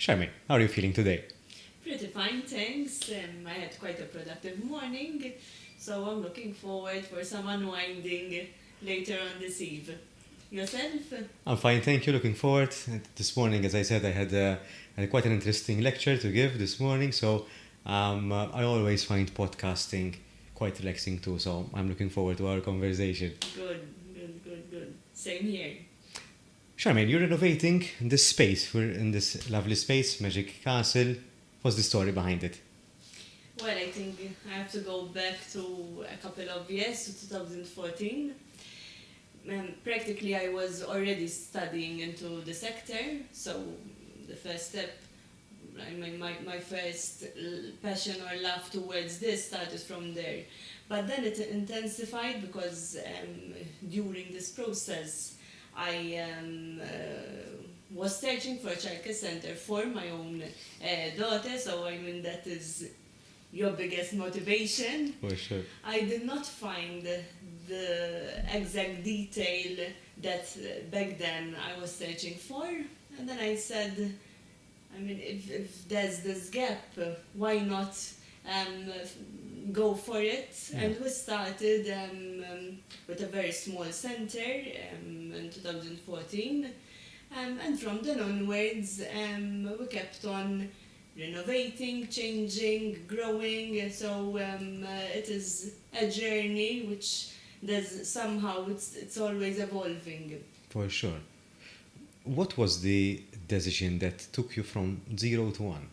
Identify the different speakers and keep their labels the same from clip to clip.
Speaker 1: Charmaine, how are you feeling today?
Speaker 2: Pretty fine, thanks. I had quite a productive morning, so I'm looking forward for some unwinding later on this eve. Yourself?
Speaker 1: I'm fine, thank you. Looking forward. This morning, as I said, I had quite an interesting lecture to give this morning, so I always find podcasting quite relaxing too, so I'm looking forward to our conversation.
Speaker 2: Good. Same here.
Speaker 1: Charmaine, you're renovating this space. We're in this lovely space, Magic Castle. What's the story behind it?
Speaker 2: Well, I think I have to go back to a couple of years, to 2014. Practically, I was already studying into the sector, so the first step, I mean, my first passion or love towards this started from there. But then it intensified because during this process, I was searching for a childcare center for my own daughter, so I mean that is your biggest motivation.
Speaker 1: For sure.
Speaker 2: I did not find the exact detail that back then I was searching for, and then I said, I mean, if there's this gap, why not go for it?
Speaker 1: Yeah.
Speaker 2: And we started with a very small center in 2014, and from then onwards we kept on renovating, changing, growing. So it is a journey which does somehow it's always evolving.
Speaker 1: For sure. What was the decision that took you from 0 to 1?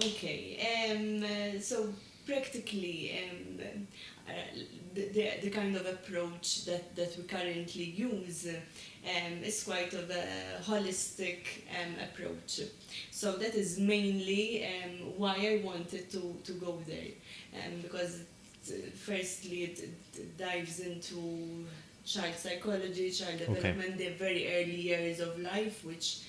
Speaker 2: Okay, so practically the kind of approach that we currently use is quite of a holistic approach. So that is mainly why I wanted to go there, because firstly it dives into child psychology, child development, the very early years of life, which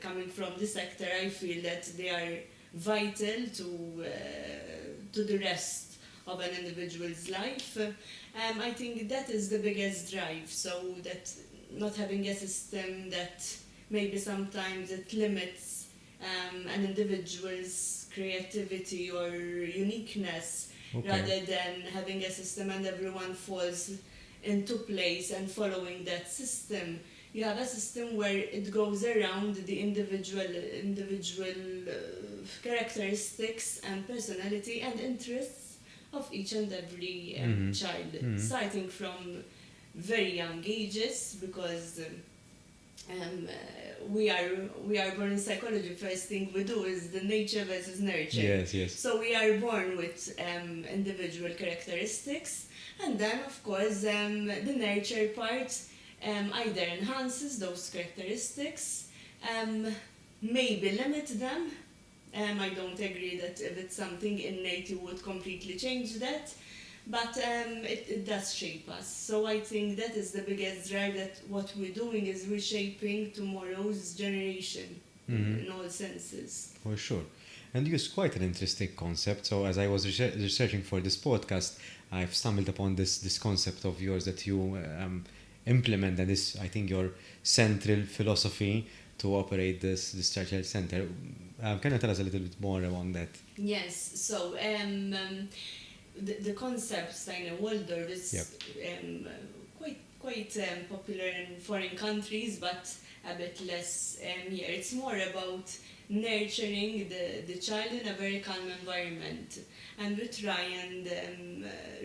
Speaker 2: coming from the sector, I feel that they are vital to the rest of an individual's life. I think that is the biggest drive, so that not having a system that maybe sometimes it limits an individual's creativity or uniqueness, rather than having a system and everyone falls into place and following that system. You have a system where it goes around the individual characteristics and personality and interests of each and every child, starting from very young ages, because we are born in psychology. First thing we do is the nature versus nurture.
Speaker 1: Yes.
Speaker 2: So we are born with individual characteristics, and then of course the nurture part either enhances those characteristics, maybe limit them. I don't agree that if it's something innate you would completely change that, but it does shape us. So I think that is the biggest drive, that what we're doing is reshaping tomorrow's generation in all senses.
Speaker 1: For sure. And you use quite an interesting concept. So as I was researching for this podcast, I've stumbled upon this concept of yours that you implement, and this, I think, your central philosophy to operate this childcare center. Can you tell us a little bit more about that?
Speaker 2: Yes, so the concept Steiner Waldorf is quite popular in foreign countries, but a bit less here. It's more about nurturing the child in a very calm environment, and we try and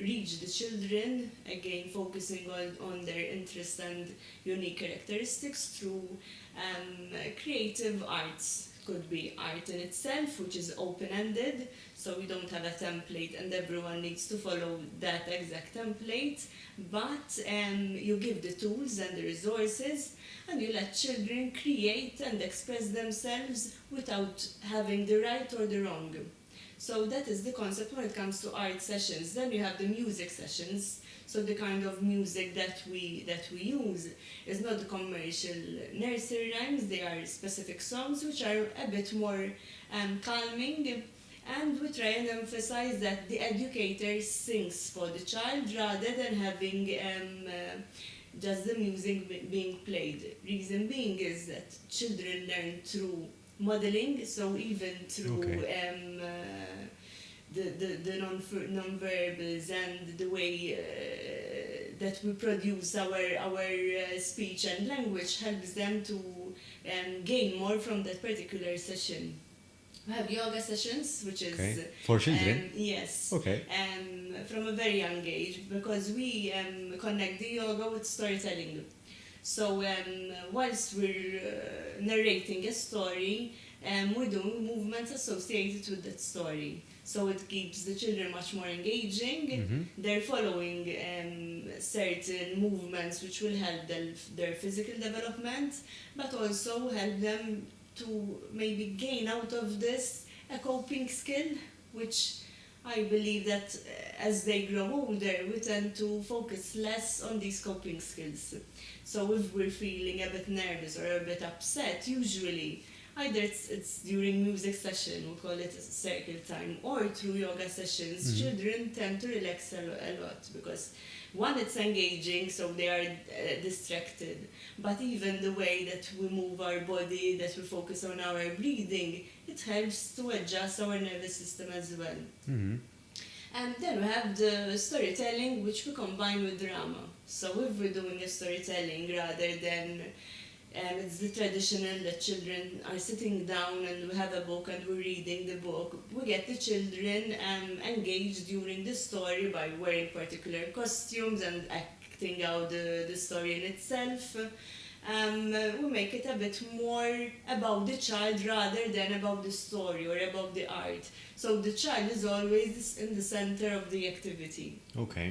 Speaker 2: reach the children, again focusing on their interests and unique characteristics through creative arts. Could be art in itself, which is open-ended, so we don't have a template and everyone needs to follow that exact template, but you give the tools and the resources, and you let children create and express themselves without having the right or the wrong. So that is the concept when it comes to art sessions. Then you have the music sessions. So the kind of music that we use is not the commercial nursery rhymes. They are specific songs which are a bit more calming, and we try and emphasize that the educator sings for the child rather than having just the music being played. Reason being is that children learn through modeling, so even through the non-verbals and the way that we produce our speech and language helps them to gain more from that particular session. We have yoga sessions, which is
Speaker 1: for children.
Speaker 2: Yes.
Speaker 1: Okay.
Speaker 2: From a very young age, because we connect the yoga with storytelling. So whilst we're narrating a story, we're doing movements associated with that story. So it keeps the children much more engaging. They're following certain movements which will help their physical development, but also help them to maybe gain out of this a coping skill, which I believe that as they grow older, we tend to focus less on these coping skills. So if we're feeling a bit nervous or a bit upset, usually either it's during music session, we call it a circle time, or through yoga sessions, children tend to relax a lot because one, it's engaging, so they are distracted. But even the way that we move our body, that we focus on our breathing, it helps to adjust our nervous system as well. And then we have the storytelling, which we combine with drama. So if we're doing a storytelling rather than it's the traditional that children are sitting down and we have a book and we're reading the book. We get the children engaged during the story by wearing particular costumes and acting out the story in itself. We make it a bit more about the child rather than about the story or about the art. So the child is always in the center of the activity.
Speaker 1: Okay.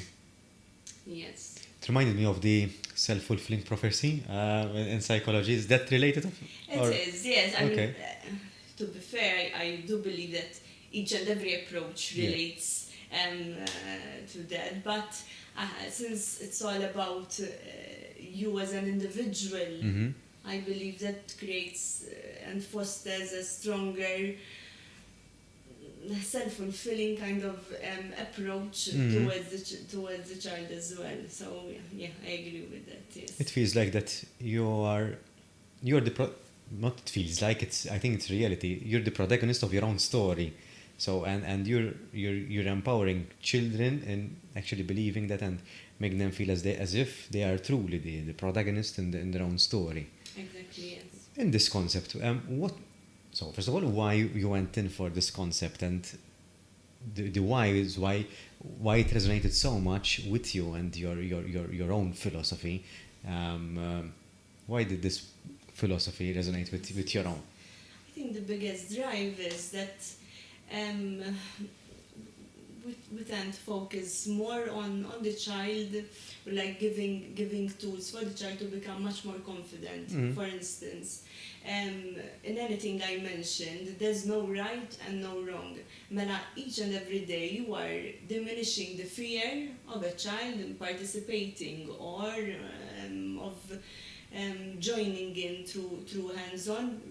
Speaker 2: Yes.
Speaker 1: It reminded me of the self-fulfilling prophecy in psychology. Is that related?
Speaker 2: It is, yes. I
Speaker 1: Okay.
Speaker 2: mean, to be fair, I do believe that each and every approach relates to that. But since it's all about you as an individual, I believe that creates and fosters a stronger self-fulfilling kind of approach towards the child as well. So yeah, I agree with that. Yes.
Speaker 1: It feels like that you're the not it feels like it's, I think it's reality. You're the protagonist of your own story. So and you're empowering children in actually believing that and making them feel as if they are truly the protagonist in their own story.
Speaker 2: Exactly. Yes.
Speaker 1: In this concept, so first of all, why you went in for this concept, and the why is why it resonated so much with you and your own philosophy. Why did this philosophy resonate with your own?
Speaker 2: I think the biggest drive is that we tend to focus more on the child, like giving tools for the child to become much more confident. For instance, in anything I mentioned, there's no right and no wrong. Each and every day you are diminishing the fear of a child in participating or of joining in through hands-on,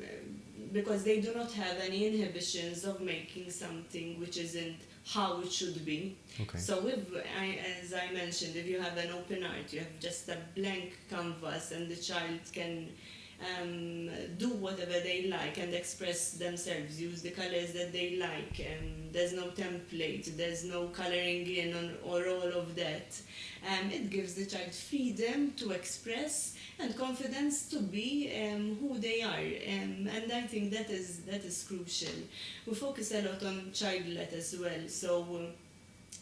Speaker 2: because they do not have any inhibitions of making something which isn't how it should be.
Speaker 1: Okay.
Speaker 2: So as I mentioned, if you have an open art, you have just a blank canvas and the child can do whatever they like and express themselves, use the colors that they like. There's no template, there's no coloring in or all of that. It gives the child freedom to express and confidence to be who they are. And I think that is crucial. We focus a lot on child-led as well. So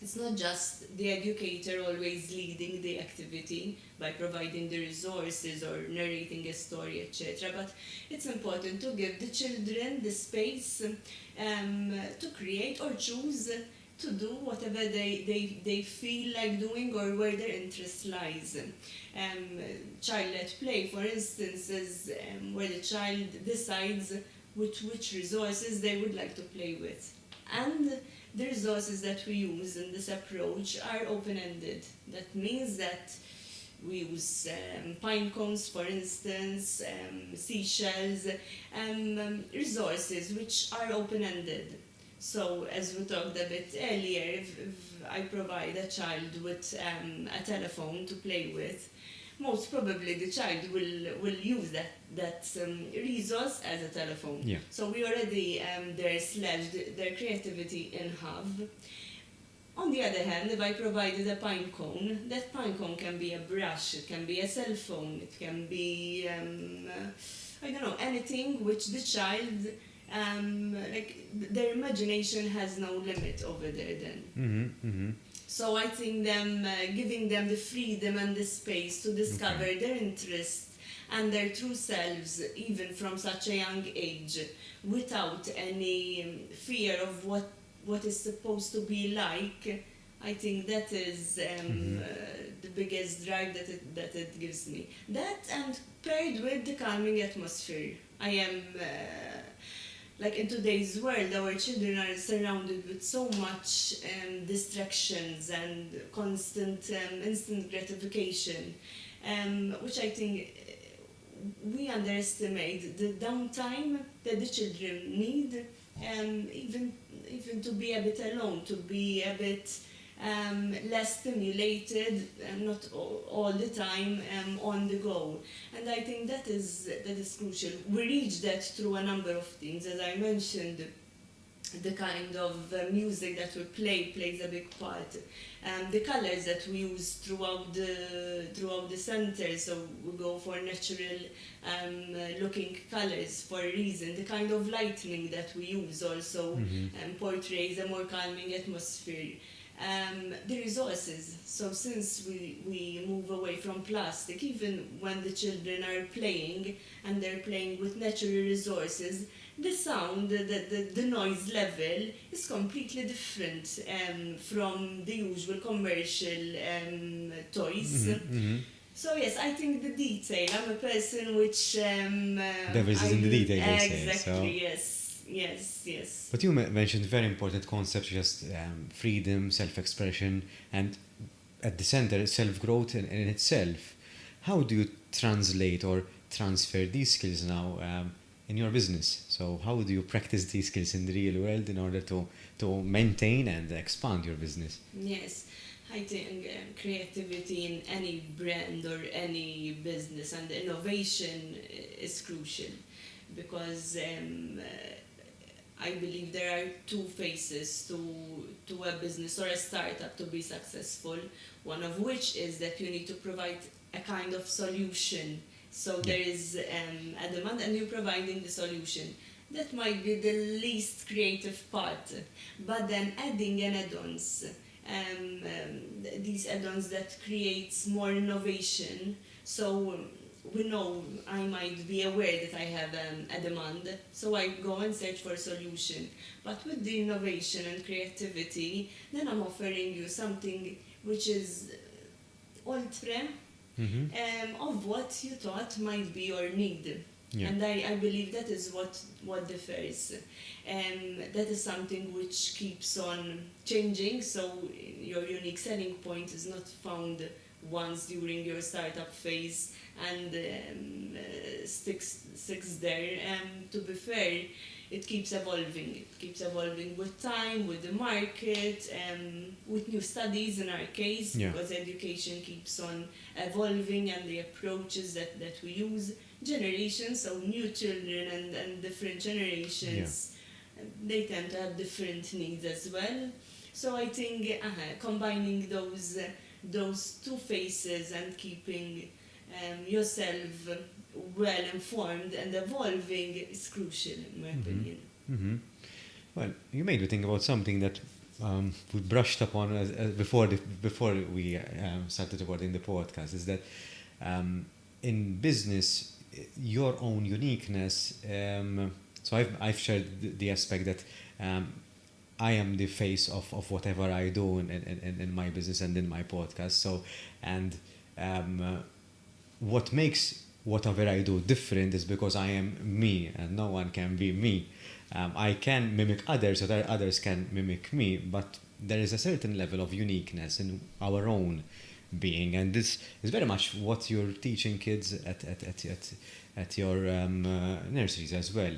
Speaker 2: it's not just the educator always leading the activity by providing the resources or narrating a story, etc. But it's important to give the children the space to create or choose to do whatever they feel like doing or where their interest lies. Child-led play, for instance, is where the child decides which resources they would like to play with. And the resources that we use in this approach are open-ended. That means that we use pine cones, for instance, seashells, resources which are open-ended. So, as we talked a bit earlier, if I provide a child with a telephone to play with, most probably the child will use that resource as a telephone.
Speaker 1: Yeah.
Speaker 2: So we already their creativity in half. On the other hand, if I provided a pine cone, that pine cone can be a brush, it can be a cell phone, it can be I don't know, anything which the child like their imagination has no limit over there then. So I think giving them the freedom and the space to discover their interests and their true selves, even from such a young age, without any fear of what is supposed to be like, I think that is the biggest drive that it gives me. That, and paired with the calming atmosphere. I am like in today's world, our children are surrounded with so much distractions and constant instant gratification, which I think we underestimate the downtime that the children need, even to be a bit alone, to be a bit less stimulated, and not all the time on the go. And I think that is crucial. We reach that through a number of things. As I mentioned, the kind of music that we play plays a big part. The colors that we use throughout the center, so we go for natural looking colors for a reason. The kind of lighting that we use also portrays a more calming atmosphere. The resources. So since we move away from plastic, even when the children are playing and they're playing with natural resources, the sound, the noise level is completely different from the usual commercial toys. So yes, I think the detail. I'm a person which
Speaker 1: devils is in the detail.
Speaker 2: Exactly. Yes. Yes.
Speaker 1: But you mentioned very important concepts, just freedom, self-expression, and at the center, self-growth in itself. How do you translate or transfer these skills now in your business? So how do you practice these skills in the real world in order to maintain and expand your business?
Speaker 2: Yes. I think creativity in any brand or any business and innovation is crucial, because I believe there are two phases to a business or a startup to be successful, one of which is that you need to provide a kind of solution. So there is a demand and you're providing the solution. That might be the least creative part, but then adding in add-ons, these add-ons that creates more innovation. So we know I might be aware that I have a demand, so I go and search for a solution. But with the innovation and creativity, then I'm offering you something which is ultra of what you thought might be your need.
Speaker 1: Yeah.
Speaker 2: And I believe that is what differs. That is something which keeps on changing, so your unique selling point is not found once during your startup phase and sticks there. To be fair, it keeps evolving. It keeps evolving with time, with the market, with new studies in our case, because education keeps on evolving and the approaches that we use. Generations, so new children and different generations, they tend to have different needs as well. So I think combining those two phases and keeping yourself well informed and evolving is crucial, in my opinion.
Speaker 1: Well, you made me think about something that we brushed upon before we started recording the podcast, is that in business, your own uniqueness. So I've shared the aspect that I am the face of whatever I do in my business and in my podcast. So, and what makes whatever I do different is because I am me, and no one can be me. I can mimic others, so that others can mimic me, but there is a certain level of uniqueness in our own being, and this is very much what you're teaching kids at your nurseries as well.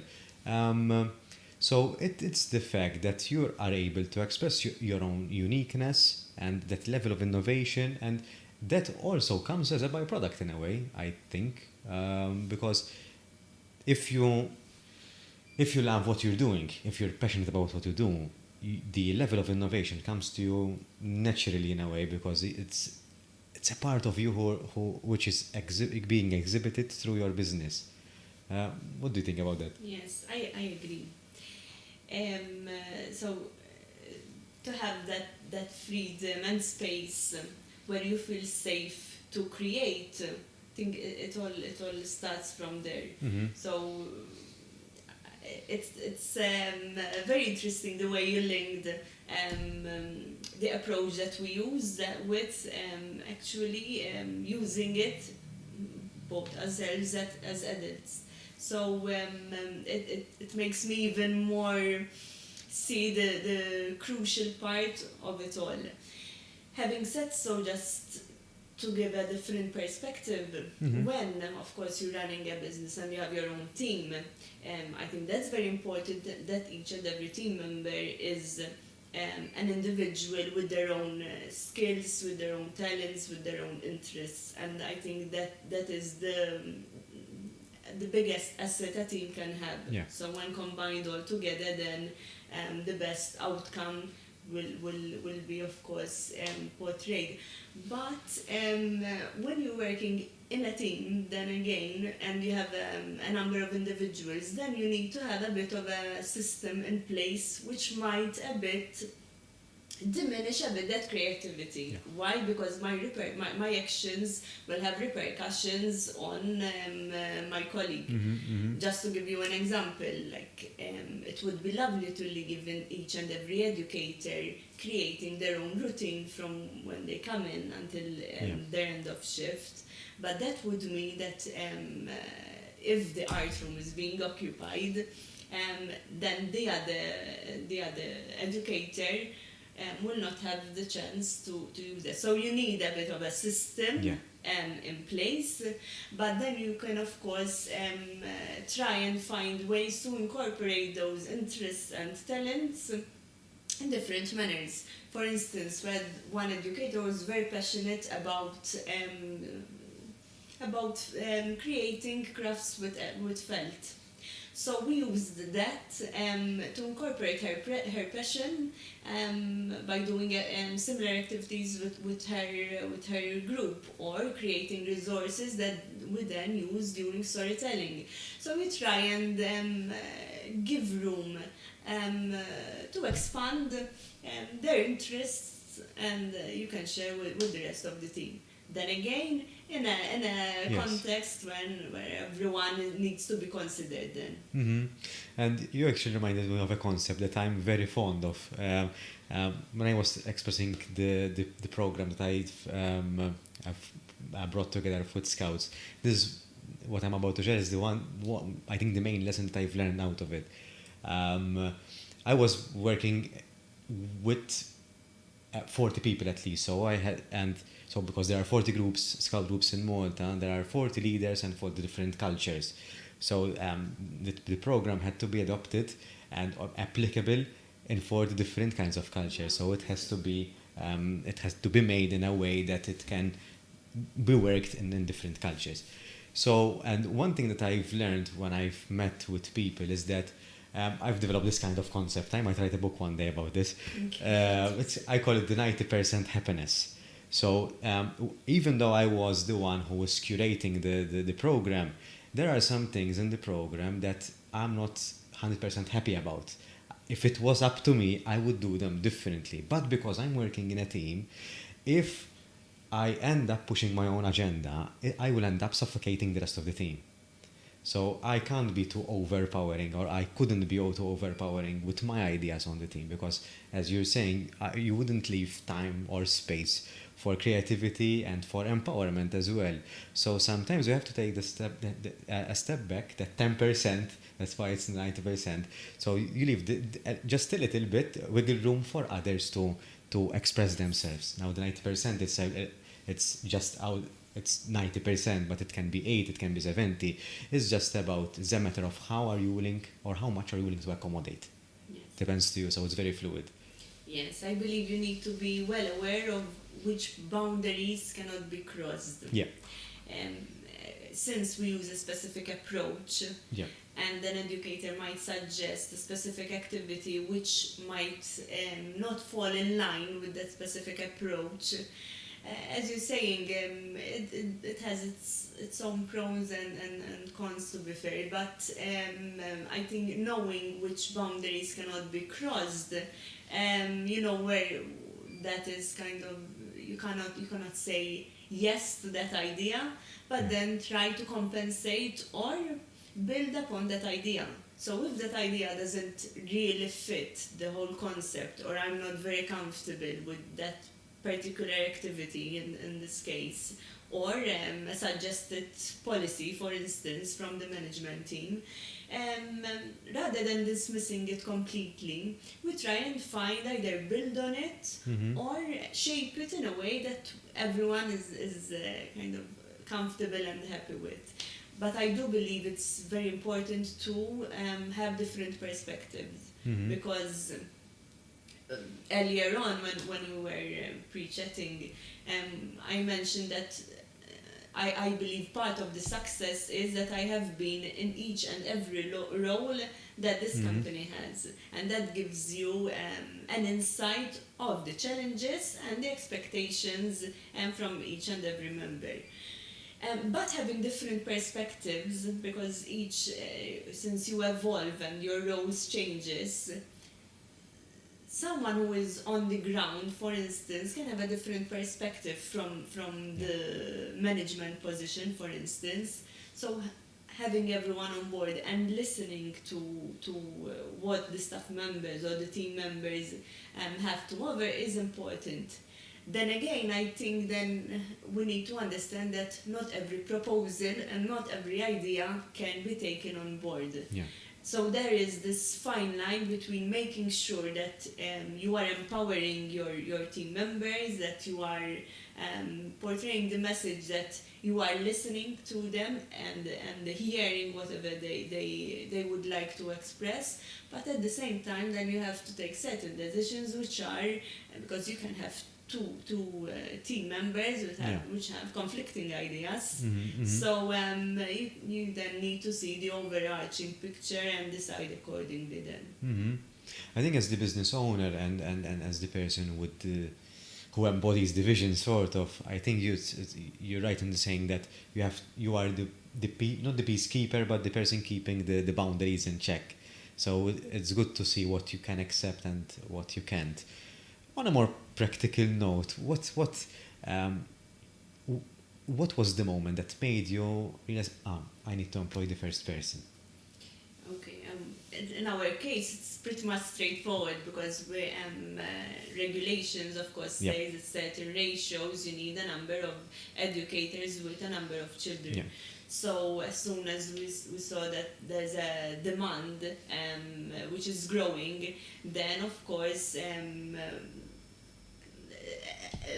Speaker 1: So it's the fact that you are able to express your own uniqueness and that level of innovation, and that also comes as a byproduct in a way, I think, because if you love what you're doing, if you're passionate about what you do, the level of innovation comes to you naturally in a way, because it's a part of you which is being exhibited through your business. What do you think about that?
Speaker 2: Yes, I agree. So to have that freedom and space where you feel safe to create, I think it all starts from there. So it's very interesting the way you linked the approach that we use with actually using it both ourselves as adults. So it makes me even more see the crucial part of it all. Having said so, just to give a different perspective, when, of course, you're running a business and you have your own team, I think that's very important that each and every team member is an individual with their own skills, with their own talents, with their own interests. And I think that is the biggest asset a team can have.
Speaker 1: Yeah.
Speaker 2: So when combined all together, then the best outcome will be, of course, portrayed. But when you're working in a team, then again, and you have a number of individuals, then you need to have a bit of a system in place which might a bit diminish a bit that creativity.
Speaker 1: Yeah.
Speaker 2: Why? Because my actions will have repercussions on my colleague. Just to give you an example, like it would be lovely to leave in each and every educator creating their own routine from when they come in until their end of shift. But that would mean that if the art room is being occupied, then the other educator will not have the chance to use that. So you need a bit of a system in place, but then you can, of course, try and find ways to incorporate those interests and talents in different manners. For instance, when one educator was very passionate about creating crafts with felt. So we used that to incorporate her passion by doing similar activities with her group, or creating resources that we then use during storytelling. So we try and give room to expand their interests, and you can share with the rest of the team. Then again, in a context where everyone needs to be considered then.
Speaker 1: And you actually reminded me of a concept that I'm very fond of. When I was expressing the program that I've brought together with Scouts, this is what I'm about to share is I think the main lesson that I've learned out of it. I was working with 40 people at least, so because there are 40 groups, Scout groups in Malta, there are 40 leaders and 40 different cultures. So the program had to be adopted and applicable in 40 different kinds of cultures. So it has to be made in a way that it can be worked in different cultures. So, and one thing that I've learned when I've met with people is that I've developed this kind of concept. I might write a book one day about this. I call it the 90% happiness. So even though I was the one who was curating the program, there are some things in the program that I'm not 100% happy about. If it was up to me, I would do them differently. But because I'm working in a team, if I end up pushing my own agenda, I will end up suffocating the rest of the team. So I can't be too overpowering, or I couldn't be too overpowering with my ideas on the team, because as you're saying, you wouldn't leave time or space for creativity and for empowerment as well. So sometimes you have to take a step back, that 10%, that's why it's 90%. So you leave just a little bit wiggle room for others to express themselves. Now the 90% it's just out. It's 90%, but it can be 8, it can be 70. It's just it's a matter of how are you willing, or how much are you willing to accommodate.
Speaker 2: Yes.
Speaker 1: Depends to you, so it's very fluid.
Speaker 2: Yes, I believe you need to be well aware of which boundaries cannot be crossed.
Speaker 1: Yeah.
Speaker 2: Since we use a specific approach,
Speaker 1: Yeah.
Speaker 2: and an educator might suggest a specific activity which might not fall in line with that specific approach. As you're saying, it has its own pros and cons, to be fair, but I think knowing which boundaries cannot be crossed, where that is kind of, you cannot say yes to that idea, but then try to compensate or build upon that idea. So if that idea doesn't really fit the whole concept, or I'm not very comfortable with that particular activity in this case, or a suggested policy, for instance, from the management team, rather than dismissing it completely, we try and find either build on it or shape it in a way that everyone is kind of comfortable and happy with. But I do believe it's very important to have different perspectives, because earlier on when we were pre-chatting, I mentioned that I believe part of the success is that I have been in each and every role that this company has, and that gives you an insight of the challenges and the expectations from each and every member. But having different perspectives, because each, since you evolve and your roles changes, someone who is on the ground, for instance, can have a different perspective from the management position, for instance. So having everyone on board and listening to what the staff members or the team members have to offer is important. Then again, I think then we need to understand that not every proposal and not every idea can be taken on board.
Speaker 1: Yeah.
Speaker 2: So there is this fine line between making sure that you are empowering your team members, that you are portraying the message that you are listening to them and hearing whatever they would like to express. But at the same time, then you have to take certain decisions which are, because you can have two team members which have conflicting ideas. So you then need to see the overarching picture and decide accordingly then.
Speaker 1: I think as the business owner and as the person with who embodies the vision, sort of, I think you're right in saying that you are not the peacekeeper, but the person keeping the boundaries in check. So it's good to see what you can accept and what you can't. On a more practical note, what was the moment that made you realize, I need to employ the first person?
Speaker 2: Okay, in our case, it's pretty much straightforward, because we regulations, of course, say that certain ratios, you need a number of educators with a number of children.
Speaker 1: Yeah.
Speaker 2: So as soon as we saw that there's a demand which is growing, then of course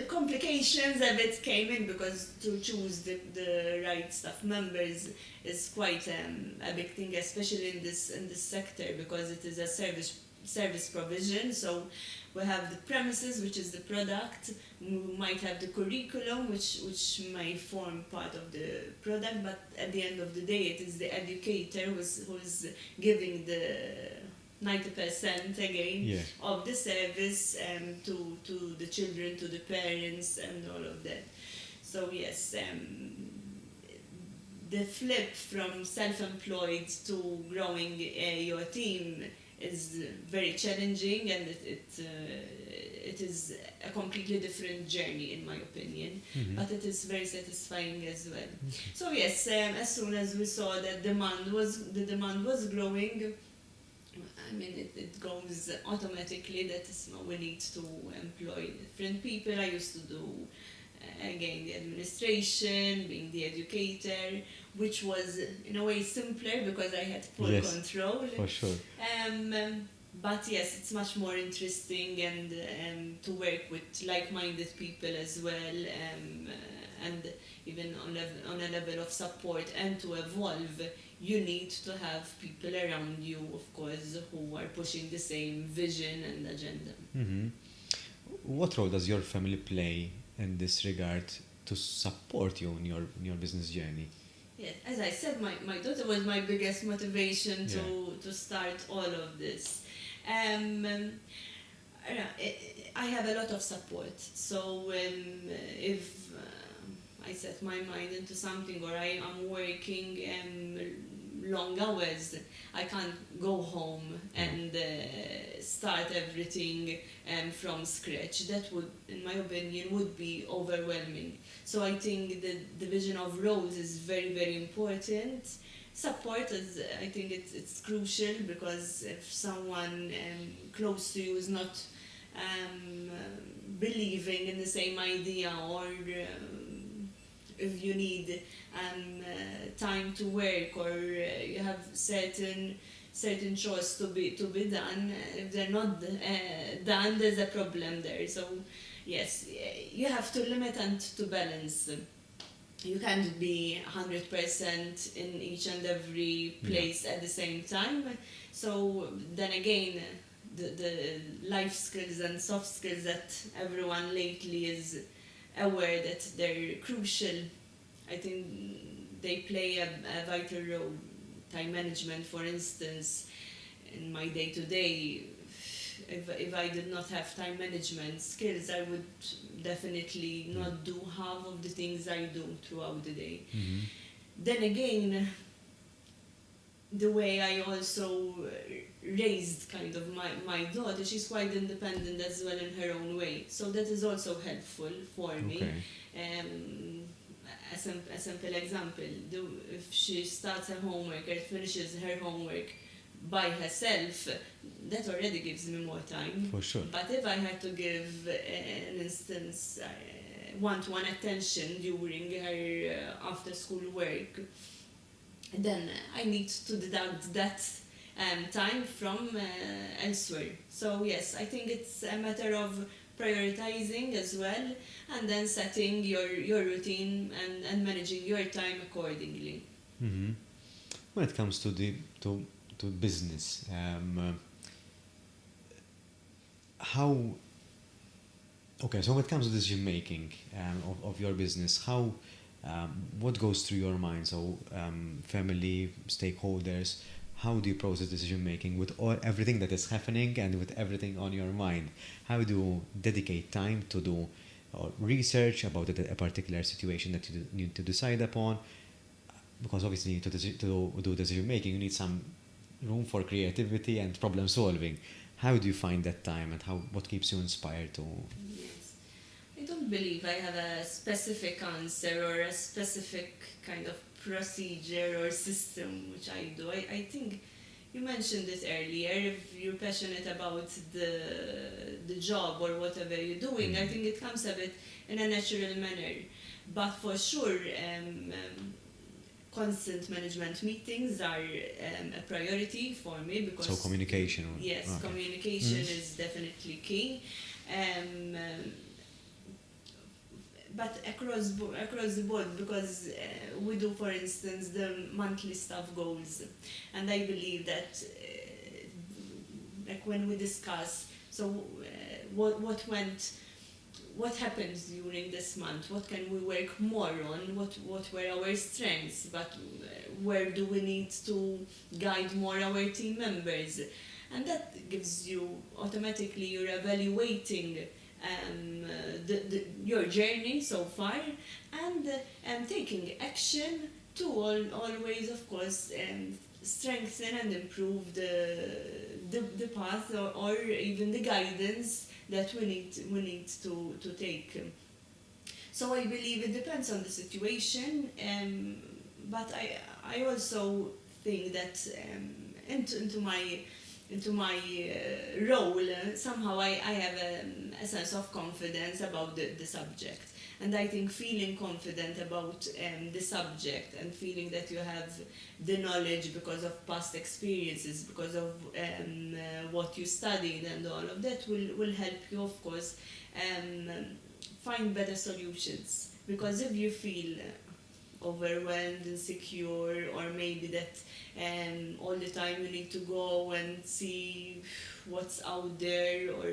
Speaker 2: complications a bit came in, because to choose the right staff members is quite a big thing, especially in this sector, because it is a service provision. So we have the premises, which is the product. We might have the curriculum, which might form part of the product, but at the end of the day, it is the educator who's giving the 90% again of the service to the children, to the parents, and all of that. So yes, the flip from self-employed to growing your team is very challenging, and it is a completely different journey, in my opinion, but it is very satisfying as well. So yes, as soon as we saw that the demand was growing, I mean, it goes automatically that we need to employ different people. I used to do, again, the administration, being the educator, which was in a way simpler because I had full control.
Speaker 1: For sure.
Speaker 2: But yes, it's much more interesting and to work with like-minded people as well, and even on a level of support, and to evolve you need to have people around you, of course, who are pushing the same vision and agenda.
Speaker 1: Mhm. What role does your family play in this regard to support you in your business journey?
Speaker 2: Yes, as I said, my daughter was my biggest motivation
Speaker 1: Yeah.
Speaker 2: to start all of this. Um, I have a lot of support. So if I set my mind into something or I am working long hours, I can't go home and start everything from scratch. That would, in my opinion, would be overwhelming. So I think the division of roles is very, very important. Support is, I think it's crucial, because if someone close to you is not believing in the same idea, or if you need time to work, or you have certain chores to be done, if they're not done, there's a problem there. So yes, you have to limit and to balance. You can't be 100% in each and every place at the same time. So then again, the life skills and soft skills that everyone lately is aware that they're crucial, I think they play a vital role. Time management, for instance, in my day-to-day, if I did not have time management skills, I would definitely not do half of the things I do throughout the day.
Speaker 1: Mhm.
Speaker 2: Then again, the way I also raised kind of my daughter, she's quite independent as well in her own way. So that is also helpful for me.
Speaker 1: Okay.
Speaker 2: A simple example, if she starts her homework or finishes her homework by herself, that already gives me more time.
Speaker 1: For sure.
Speaker 2: But if I had to give, an instance, one-to-one attention during her after-school work, then I need to deduct that time from elsewhere. So yes, I think it's a matter of prioritizing as well, and then setting your routine and managing your time accordingly.
Speaker 1: Mhm. When it comes to to business, how? Okay, so when it comes to decision making of your business, how? What goes through your mind? So, family, stakeholders, how do you process decision making with everything that is happening and with everything on your mind? How do you dedicate time to do research about a particular situation that you need to decide upon? Because obviously to do decision making, you need some room for creativity and problem solving. How do you find that time, and what keeps you inspired to?
Speaker 2: Yes. I don't believe I have a specific answer or a specific kind of procedure or system which I do. I think you mentioned it earlier. If you're passionate about the job or whatever you're doing, I think it comes a bit in a natural manner. But for sure, constant management meetings are a priority for me, because
Speaker 1: So communication.
Speaker 2: yes,
Speaker 1: Okay.
Speaker 2: communication is definitely key. But across the board, because we do, for instance, the monthly staff goals, and I believe that like when we discuss, so what went, what happens during this month, what can we work more on, what were our strengths, but where do we need to guide more our team members, and that gives you automatically, you're evaluating your journey so far, and taking action to always, of course, strengthen and improve the path, or even the guidance that we need to take. So I believe it depends on the situation, but I also think that into my role, somehow I have a sense of confidence about the subject. And I think feeling confident about the subject, and feeling that you have the knowledge because of past experiences, because of what you studied and all of that, will help you, of course, find better solutions. Because if you feel overwhelmed, insecure, or maybe that all the time you need to go and see what's out there, or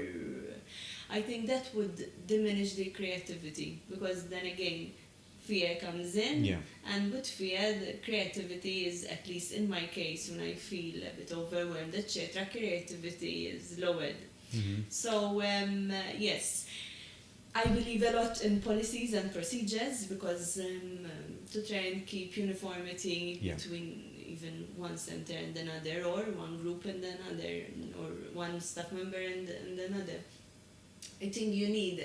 Speaker 2: I think that would diminish the creativity, because then again, fear comes in,
Speaker 1: Yeah.
Speaker 2: and with fear, the creativity is, at least in my case, when I feel a bit overwhelmed, etc., creativity is lowered. So, yes, I believe a lot in policies and procedures, because to try and keep uniformity
Speaker 1: Yeah.
Speaker 2: between even one center and another, or one group and another, or one staff member and another. I think you need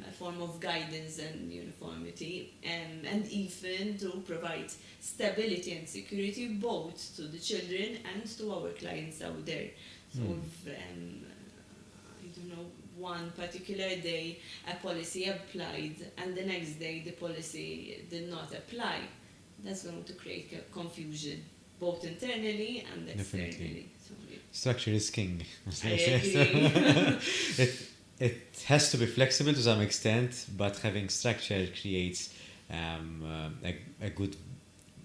Speaker 2: a form of guidance and uniformity, and even to provide stability and security both to the children and to our clients out there. So if, I don't know, one particular day a policy applied and the next day the policy did not apply, that's going to create confusion, both internally and externally.
Speaker 1: Definitely.
Speaker 2: So, yeah.
Speaker 1: Structure is king.
Speaker 2: I agree.
Speaker 1: It has to be flexible to some extent, but having structure creates a good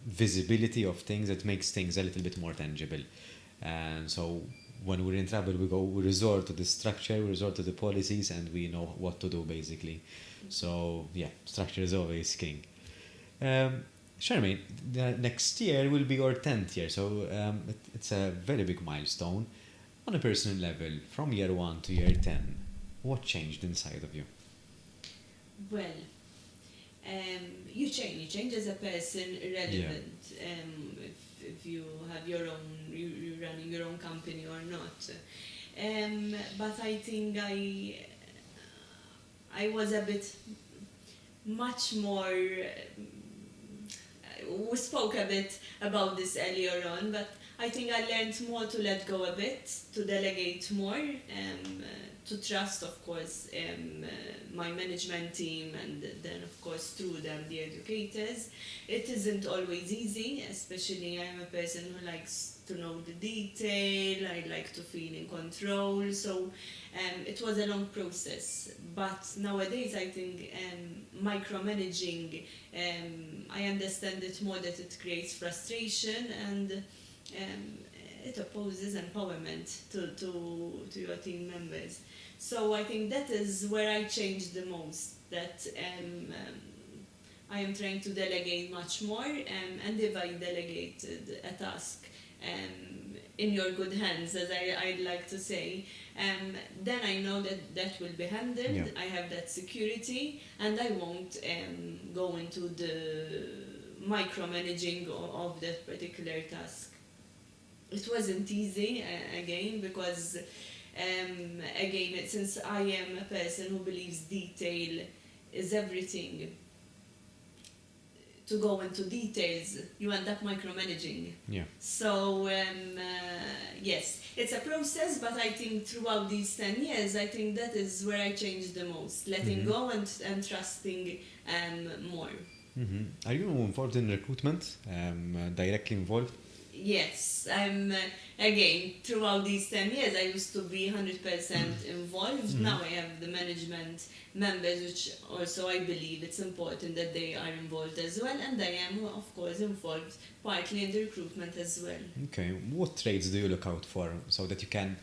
Speaker 1: visibility of things that makes things a little bit more tangible. And so when we're in trouble, we resort to the structure, we resort to the policies, and we know what to do, basically. So yeah, structure is always king. Charmaine, the next year will be your 10th year, so it's a very big milestone. On a personal level, from year 1 to year 10, what changed inside of you?
Speaker 2: Well, you change as a person, irrelevant. If you have your own, you're running your own company or not. But I think I was a bit much more. We spoke a bit about this earlier on, but I think I learned more to let go a bit, to delegate more, to trust, of course, my management team, and then, of course, through them, the educators. It isn't always easy, especially I'm a person who likes to know the detail, I like to feel in control, so it was a long process. But nowadays, I think micromanaging, I understand it more, that it creates frustration, and it opposes empowerment to your team members. So I think that is where I changed the most, that I am trying to delegate much more, and if I delegated a task in your good hands, as I'd like to say, then I know that will be handled.
Speaker 1: Yeah.
Speaker 2: I have that security, and I won't go into the micromanaging of that particular task. It wasn't easy, again, because again, since I am a person who believes detail is everything, to go into details, you end up micromanaging.
Speaker 1: Yeah.
Speaker 2: So, yes, it's a process, but I think throughout these 10 years, I think that is where I changed the most, letting go and trusting more.
Speaker 1: Are you involved in recruitment? Directly involved?
Speaker 2: Yes, I'm, again, throughout these 10 years, I used to be 100% involved. Now I have the management members, which also I believe it's important that they are involved as well, and I am, of course, involved partly in the recruitment as well.
Speaker 1: Okay. What traits do you look out for so that you can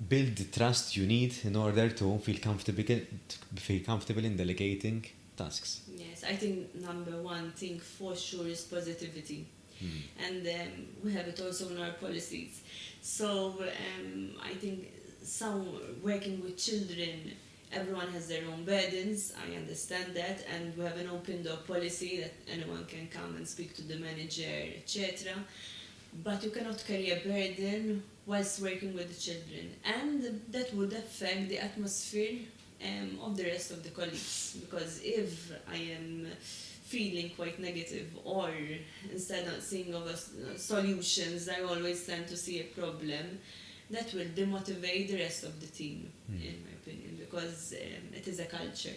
Speaker 1: build the trust you need in order to feel comfortable in delegating tasks?
Speaker 2: Yes, I think number one thing for sure is positivity. And we have it also in our policies. So I think working with children, everyone has their own burdens, I understand that, and we have an open door policy that anyone can come and speak to the manager, etc. But you cannot carry a burden whilst working with the children, and that would affect the atmosphere of the rest of the colleagues, because if I am feeling quite negative, or instead of seeing solutions, I always tend to see a problem, that will demotivate the rest of the team, in my opinion, because it is a culture.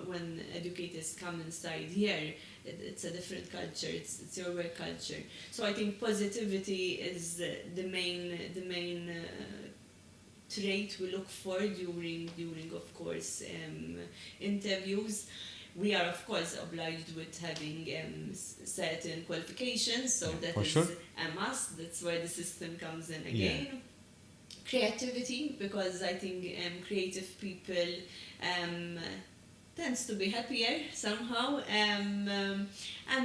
Speaker 2: When educators come inside here, it's a different culture, it's your work culture. So I think positivity is the main trait we look for during of course, interviews. we are of course obliged with having certain qualifications, so that
Speaker 1: for
Speaker 2: is
Speaker 1: sure.
Speaker 2: a must. That's where the system comes in again. Creativity, because I think creative people tends to be happier somehow. And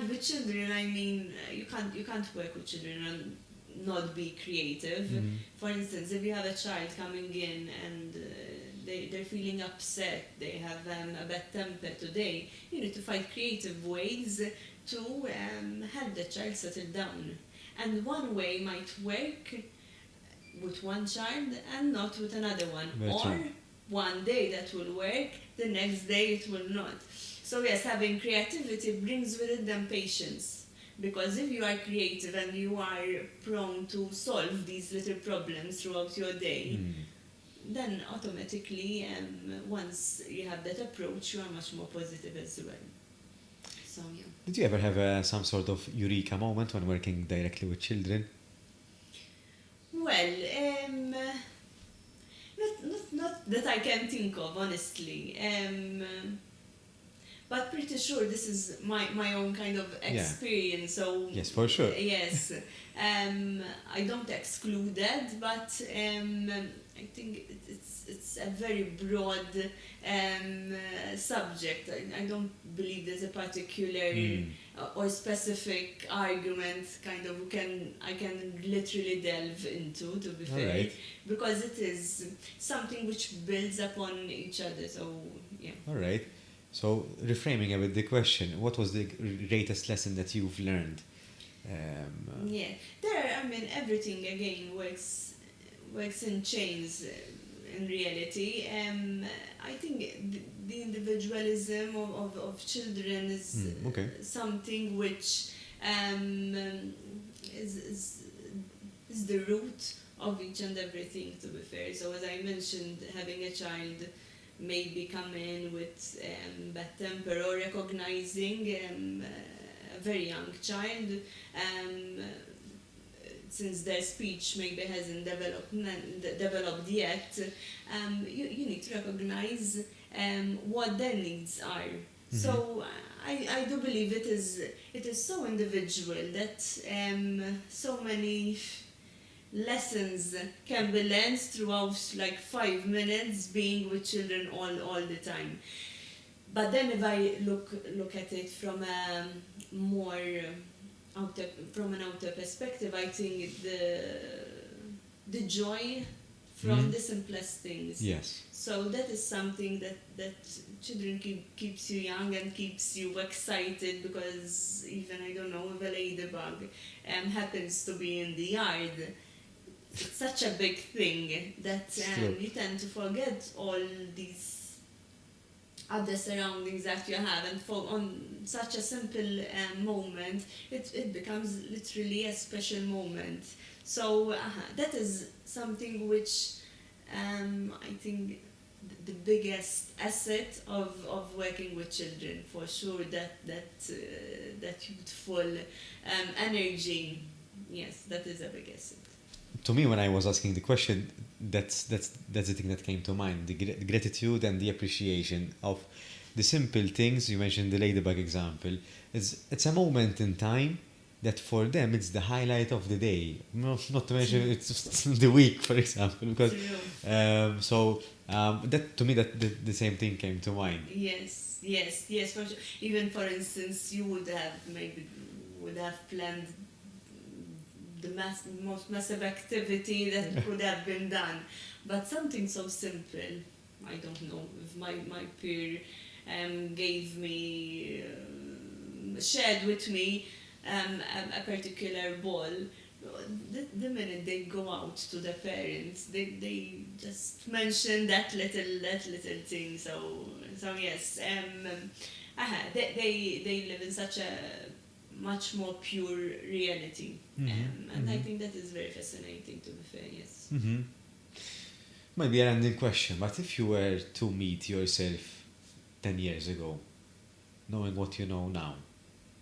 Speaker 2: with children, I mean, you can't work with children and not be creative. For instance, if you have a child coming in and they're feeling upset, they have a bad temper today, you need to find creative ways to help the child settle down. And one way might work with one child and not with another one.
Speaker 1: Very
Speaker 2: or
Speaker 1: true.
Speaker 2: one day that will work, the next day it will not. So yes, having creativity brings with it then patience. Because if you are creative and you are prone to solve these little problems throughout your day, then automatically, once you have that approach, you are much more positive as well. So yeah.
Speaker 1: Did you ever have some sort of eureka moment when working directly with children?
Speaker 2: Well, not that I can think of, honestly. But pretty sure this is my own kind of experience. So
Speaker 1: yes, for sure.
Speaker 2: Yes, I don't exclude that, but I think it's a very broad subject. I don't believe there's a particular or specific argument kind of I can literally delve into, to be fair,
Speaker 1: right.
Speaker 2: because it is something which builds upon each other. So yeah.
Speaker 1: All right. So reframing a bit the question, what was the greatest lesson that you've learned?
Speaker 2: Yeah, everything again works in chains in reality. I think the individualism of children is something which is the root of each and everything, to be fair. So as I mentioned, having a child maybe come in with bad temper, or recognizing a very young child, since their speech maybe hasn't developed yet, you need to recognize what their needs are. So I do believe it is so individual that so many lessons can be learned throughout like 5 minutes being with children all the time. But then if I look at it from a more from an outer perspective, I think the joy from the simplest things.
Speaker 1: Yes.
Speaker 2: So that is something that children keeps you young and keeps you excited, because even, I don't know, if a ladybug happens to be in the yard, it's such a big thing that you tend to forget all these other surroundings that you have, and on such a simple moment, it becomes literally a special moment. So that is something which I think the biggest asset of working with children, for sure, that youthful energy. Yes, that is a big asset.
Speaker 1: To me, when I was asking the question, that's the thing that came to mind: the gratitude and the appreciation of the simple things. You mentioned the ladybug example. It's a moment in time that for them it's the highlight of the day. Not to mention it's the week, for example. Because that, to me, that the same thing came to mind.
Speaker 2: Yes, for sure. Even, for instance, you would have planned the most massive activity that could have been done, but something so simple. I don't know, if my peer gave me shared with me a particular ball, the minute they go out to the parents, they just mention that little thing. So yes, they live in such a much more pure reality, and I think that is very fascinating, to be fair. Yes.
Speaker 1: Maybe an ending question, but if you were to meet yourself 10 years ago, knowing what you know now,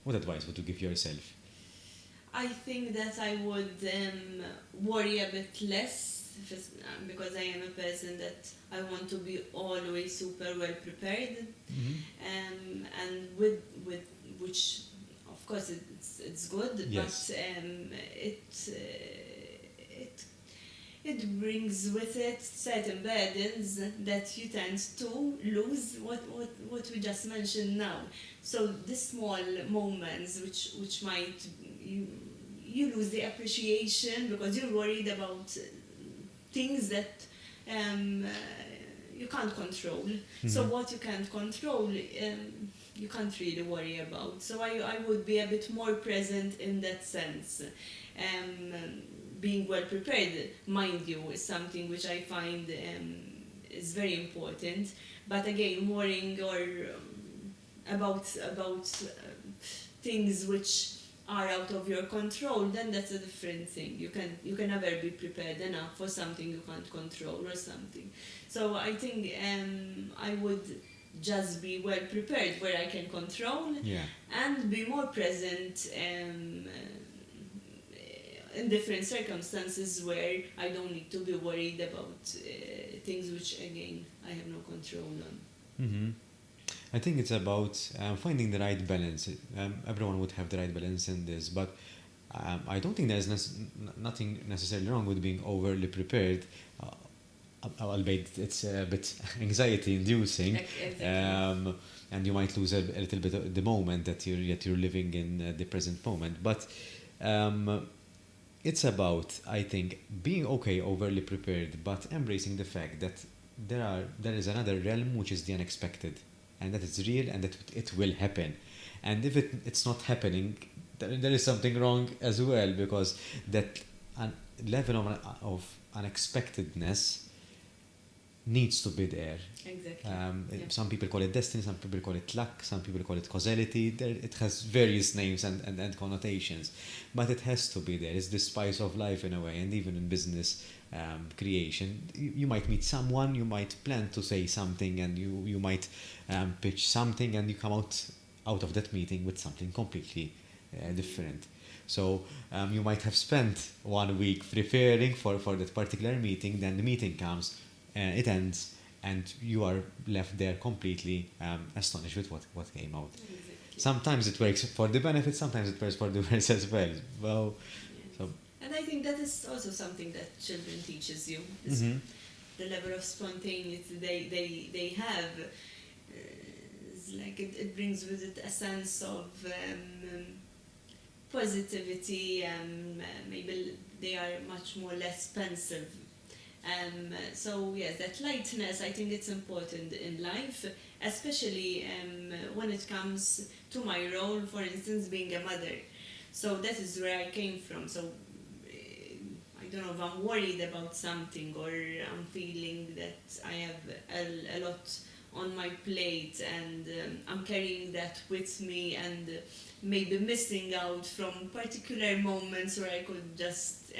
Speaker 1: what advice would you give yourself?
Speaker 2: I think that I would worry a bit less because I am a person that I want to be always super well prepared, and with which of course it's good,
Speaker 1: Yes.
Speaker 2: but it brings with it certain burdens that you tend to lose what we just mentioned now. So the small moments which might you lose the appreciation because you're worried about things that you can't control. So what you can't control, you can't really worry about. So I would be a bit more present in that sense. Being well prepared, mind you, is something which I find is very important. But again, worrying or about things which are out of your control, then that's a different thing. You can never be prepared enough for something you can't control or something. So I think I would just be well prepared where I can control, and be more present in different circumstances where I don't need to be worried about things which again I have no control on.
Speaker 1: I think it's about finding the right balance. Everyone would have the right balance in this, but I don't think there's nothing necessarily wrong with being overly prepared. Albeit it's a bit anxiety-inducing,
Speaker 2: Exactly.
Speaker 1: and you might lose a little bit of the moment that you're living in, the present moment. But it's about, I think, being overly prepared, but embracing the fact that there is another realm which is the unexpected, and that it's real and that it will happen. And if it's not happening, there is something wrong as well, because that level of unexpectedness needs to be there.
Speaker 2: Exactly.
Speaker 1: Some people call it destiny, some people call it luck, some people call it causality. It has various names and connotations, but it has to be there. It's the spice of life in a way. And even in business creation, you might meet someone, you might plan to say something, and you might pitch something, and you come out of that meeting with something completely different. So you might have spent 1 week preparing for that particular meeting, then the meeting comes, it ends, and you are left there completely astonished with what came out.
Speaker 2: Exactly.
Speaker 1: Sometimes it works for the benefit, sometimes it works for the worse as well. Well, so.
Speaker 2: And I think that is also something that children teaches you. Is the level of spontaneity they have. It's like it brings with it a sense of positivity, and maybe they are much more less pensive. So yes, that lightness, I think it's important in life, especially when it comes to my role, for instance, being a mother. So that is where I came from. So I don't know if I'm worried about something, or I'm feeling that I have a lot on my plate, and I'm carrying that with me, and maybe missing out from particular moments where I could just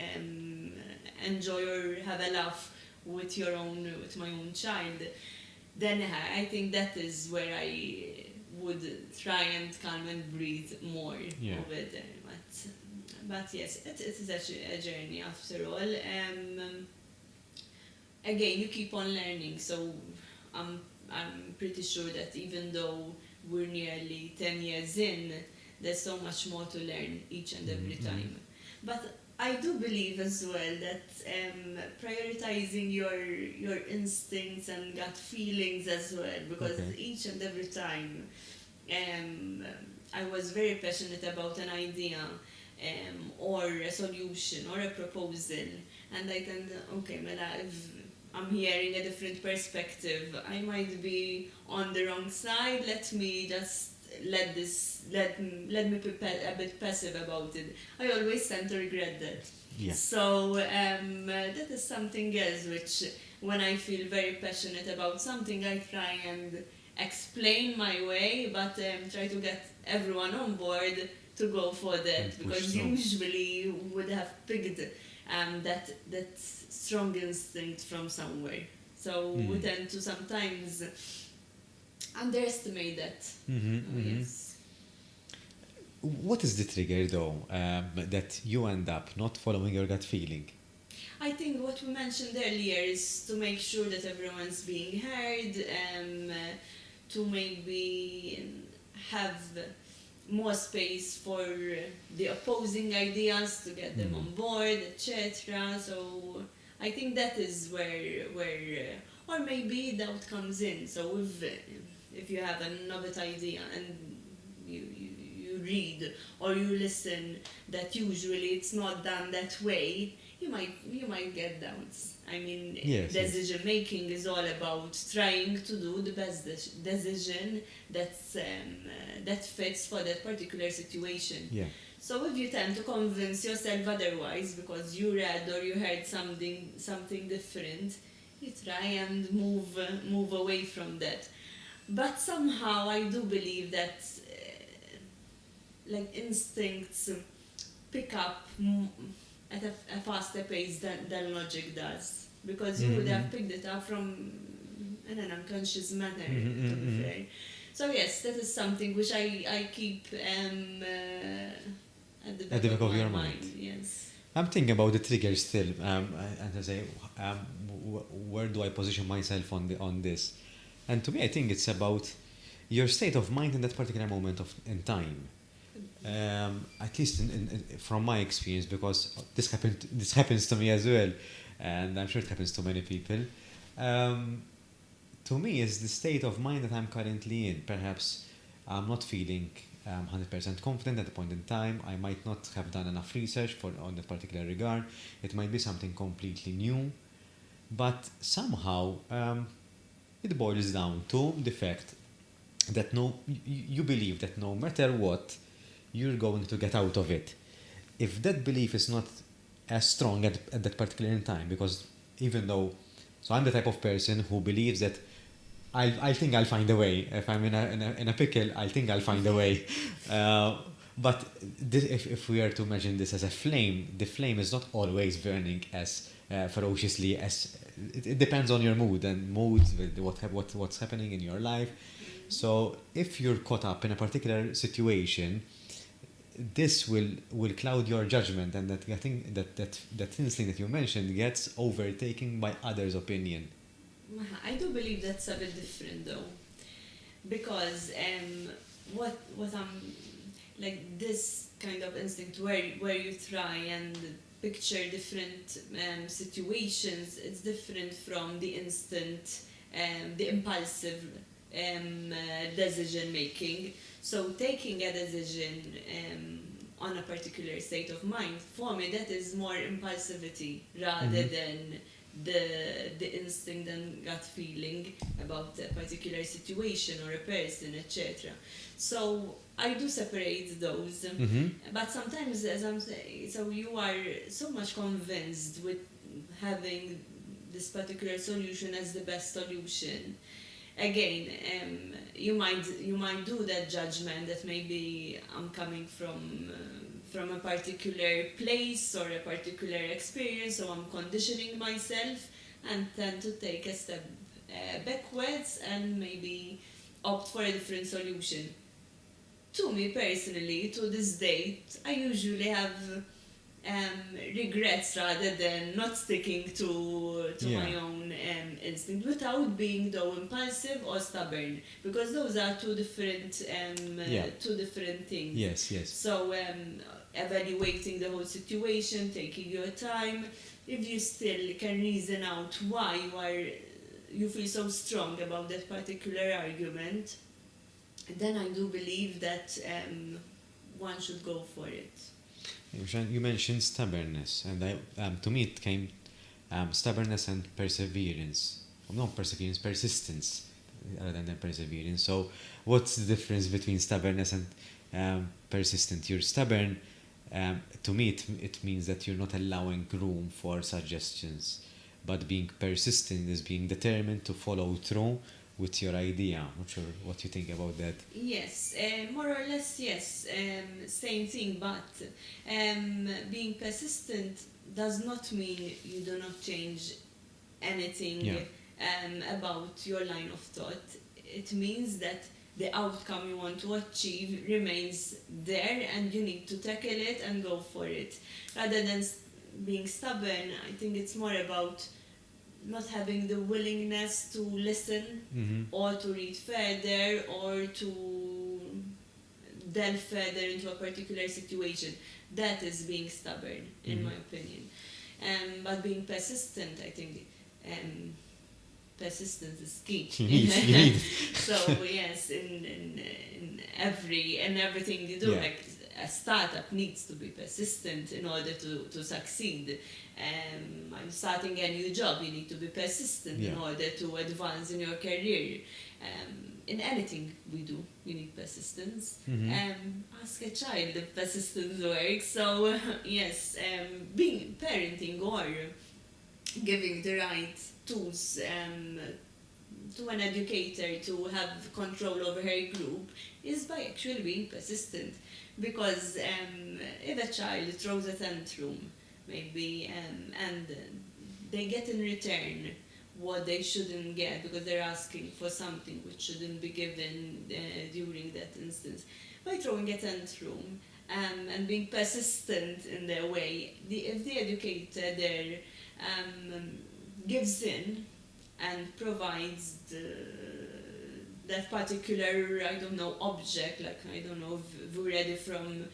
Speaker 2: enjoy or have a laugh with my own child. Then I think that is where I would try and calm and breathe more over there. But yes, it is a journey after all. Again, you keep on learning, so I'm pretty sure that even though we're nearly 10 years in, there's so much more to learn each and every time. But I do believe as well that prioritizing your instincts and gut feelings as well, because each and every time I was very passionate about an idea or a solution or a proposal, and I tend, if I'm hearing a different perspective, I might be on the wrong side, let me just let me be a bit passive about it. I always tend to regret that. So that is something else which, when I feel very passionate about something, I try and explain my way, but try to get everyone on board to go for that, because usually would have picked that strong instinct from somewhere. So we tend to sometimes underestimate that. Yes.
Speaker 1: What is the trigger, though, that you end up not following your gut feeling?
Speaker 2: I think what we mentioned earlier is to make sure that everyone's being heard, to maybe have more space for the opposing ideas to get them on board, etc. So I think that is where or maybe doubt comes in. So if you have an innovative idea and you read or you listen that usually it's not done that way, you might get doubts. I mean, decision making is all about trying to do the best decision that fits for that particular situation.
Speaker 1: Yeah.
Speaker 2: So if you tend to convince yourself otherwise because you read or you heard something different, you try and move away from that. But somehow I do believe that like instincts pick up at a faster pace than logic does, because you would have picked it up from in an unconscious manner, to be fair. So yes, that is something which I keep at the back of your mind. Yes.
Speaker 1: I'm thinking about the trigger still, and I say, where do I position myself on this? And to me, I think it's about your state of mind in that particular moment in time. At least from my experience, because this happens to me as well, and I'm sure it happens to many people. To me, is the state of mind that I'm currently in. Perhaps I'm not feeling 100% confident at the point in time. I might not have done enough research on that particular regard. It might be something completely new, but somehow it boils down to the fact that you believe that no matter what, you're going to get out of it. If that belief is not as strong at that particular time, because even though, so I'm the type of person who believes that I think I'll find a way. If I'm in a pickle, I think I'll find a way. But if we are to imagine this as a flame, the flame is not always burning as ferociously as it depends on your mood and moods, what's happening in your life. So if you're caught up in a particular situation, this will cloud your judgment, and that I think that instinct that you mentioned gets overtaken by others' opinion.
Speaker 2: I do believe that's a bit different though, because what I'm like this kind of instinct where you try and picture different situations, it's different from the instant, the impulsive decision making. So taking a decision on a particular state of mind, for me that is more impulsivity rather than the instinct and gut feeling about a particular situation or a person, etc. So I do separate those, but sometimes, as I'm saying, so you are so much convinced with having this particular solution as the best solution. Again, you might do that judgment that maybe I'm coming from a particular place or a particular experience, so I'm conditioning myself and tend to take a step backwards and maybe opt for a different solution. To me personally, to this date, I usually have regrets rather than not sticking to my own instinct without being though impulsive or stubborn, because those are two different things.
Speaker 1: Yes.
Speaker 2: So evaluating the whole situation, taking your time. If you still can reason out why you feel so strong about that particular argument, then I do believe that one should go for it.
Speaker 1: You mentioned stubbornness, and to me it came stubbornness and perseverance. Not perseverance, persistence rather than perseverance. So what's the difference between stubbornness and persistent? You're stubborn, to me it means that you're not allowing room for suggestions, but being persistent is being determined to follow through with your idea. I'm not sure what you think about that.
Speaker 2: Yes, more or less, yes. Same thing, but being persistent does not mean you do not change anything about your line of thought. It means that the outcome you want to achieve remains there and you need to tackle it and go for it. Rather than being stubborn, I think it's more about not having the willingness to listen or to read further or to delve further into a particular situation. That is being stubborn, in my opinion. But being persistent, I think persistence is key.
Speaker 1: You need.
Speaker 2: So yes, in everything you do, like a startup needs to be persistent in order to succeed. I'm starting a new job, you need to be persistent in order to advance in your career. In anything we do, you need persistence. Ask a child if persistence works. So yes, being parenting or giving the right tools to an educator to have control over her group is by actually being persistent. Because if a child throws a tantrum, maybe, and they get in return what they shouldn't get because they're asking for something which shouldn't be given during that instance, by throwing a tantrum and being persistent in their way, if the educator there gives in and provides that particular, I don't know, object, like, I don't know, if we're ready from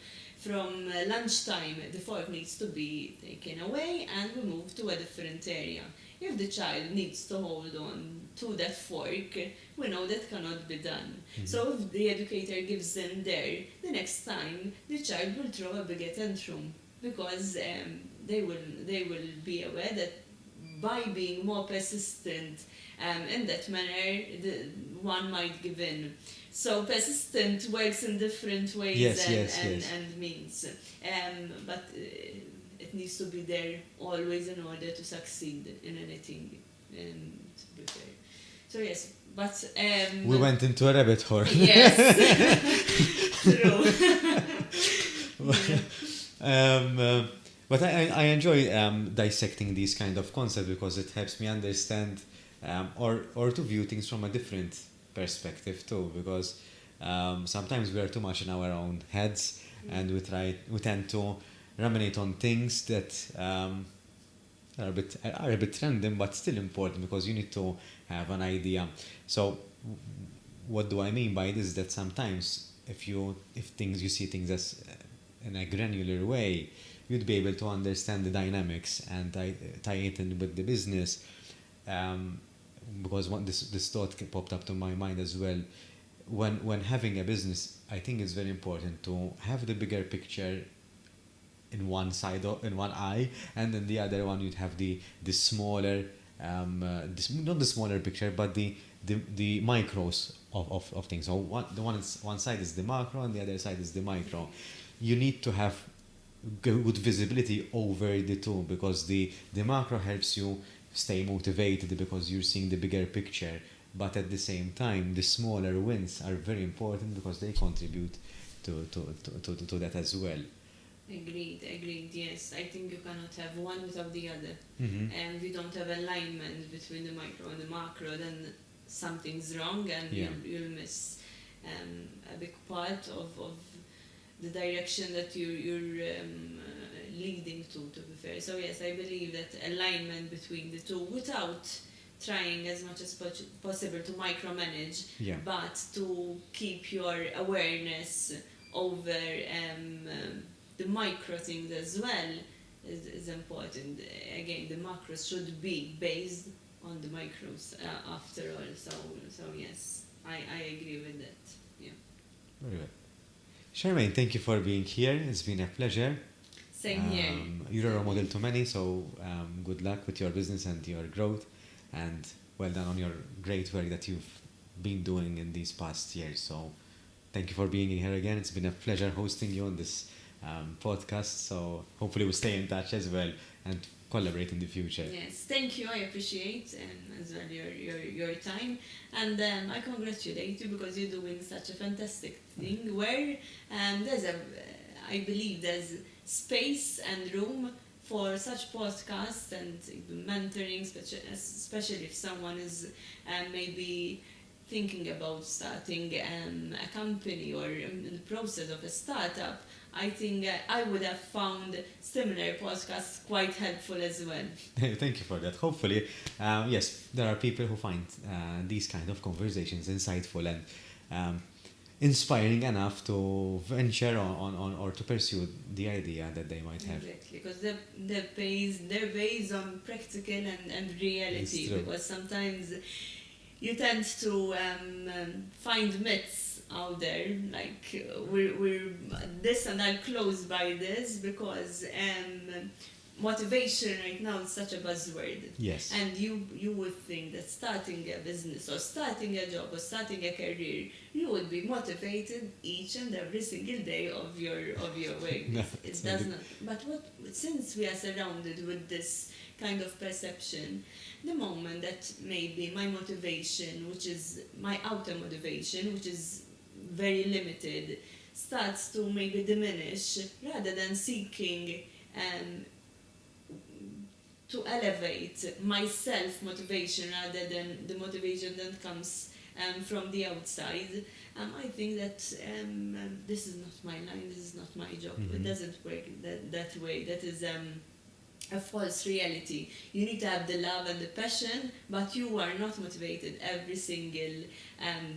Speaker 2: lunchtime, the fork needs to be taken away and we move to a different area. If the child needs to hold on to that fork, we know that cannot be done. So if the educator gives in there, the next time the child will throw a bigger tantrum because they will be aware that by being more persistent in that manner, one might give in. So persistent works in different ways and means. But it needs to be there always in order to succeed in anything. And to be fair. So yes, but
Speaker 1: we went into a rabbit hole.
Speaker 2: Yes, true.
Speaker 1: But I enjoy dissecting these kind of concepts because it helps me understand or to view things from a different perspective too. Because sometimes we are too much in our own heads and we tend to ruminate on things that are a bit random but still important because you need to have an idea. So what do I mean by this? That sometimes if you see things as in a granular way, you'd be able to understand the dynamics and tie it in with the business. Because this thought popped up to my mind as well. When having a business, I think it's very important to have the bigger picture in one side in one eye, and then the other one you'd have the smaller, not the smaller picture, but the micros of things. So one side is the macro and the other side is the micro. You need to have good visibility over the two because the macro helps you stay motivated because you're seeing the bigger picture, but at the same time the smaller wins are very important because they contribute to that as well.
Speaker 2: Agreed, yes. I think you cannot have one without the other. And if you don't have alignment between the micro and the macro, then something's wrong and you'll miss a big part of the direction that you're leading to be fair. So yes, I believe that alignment between the two without trying as much as possible to micromanage, but to keep your awareness over the micro things as well is important. Again, the macros should be based on the micros after all. So yes, I agree with that. Yeah.
Speaker 1: Very well. Charmaine, thank you for being here. It's been a pleasure.
Speaker 2: Same here.
Speaker 1: You're a model to many, so good luck with your business and your growth, and well done on your great work that you've been doing in these past years. So thank you for being here again. It's been a pleasure hosting you on this podcast. So hopefully we'll stay in touch as well and collaborate in the future.
Speaker 2: Yes, thank you. I appreciate as well your time, and I congratulate you because you're doing such a fantastic thing where I believe there's space and room for such podcasts and mentoring, especially if someone is maybe thinking about starting a company or in the process of a startup. I think I would have found similar podcasts quite helpful as well.
Speaker 1: Thank you for that. Hopefully, yes, there are people who find these kind of conversations insightful and inspiring enough to venture on or to pursue the idea that they might have.
Speaker 2: Exactly, because they're based on practical and reality. Because sometimes you tend to find myths out there, like we're this, and I'll close by this because motivation right now is such a buzzword.
Speaker 1: Yes.
Speaker 2: And you would think that starting a business or starting a job or starting a career, you would be motivated each and every single day of your way.
Speaker 1: No,
Speaker 2: It does not. But since we are surrounded with this kind of perception, the moment that maybe my motivation, which is my outer motivation, which is very limited, starts to maybe diminish, rather than seeking to elevate my self-motivation rather than the motivation that comes from the outside, I think that this is not my line, this is not my job. It doesn't work that way. That is a false reality. You need to have the love and the passion, but you are not motivated every single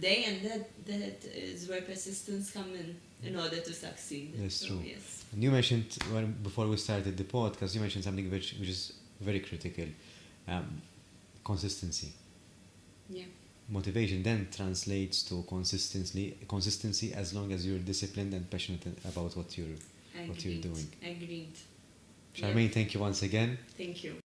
Speaker 2: day, and that is where persistence comes in order to succeed.
Speaker 1: That's true.
Speaker 2: Yes.
Speaker 1: And you mentioned, before we started the podcast, you mentioned something which is very critical, consistency.
Speaker 2: Yeah.
Speaker 1: Motivation then translates to consistency as long as you're disciplined and passionate about what you're doing.
Speaker 2: Agreed.
Speaker 1: Charmaine, thank you once again.
Speaker 2: Thank you.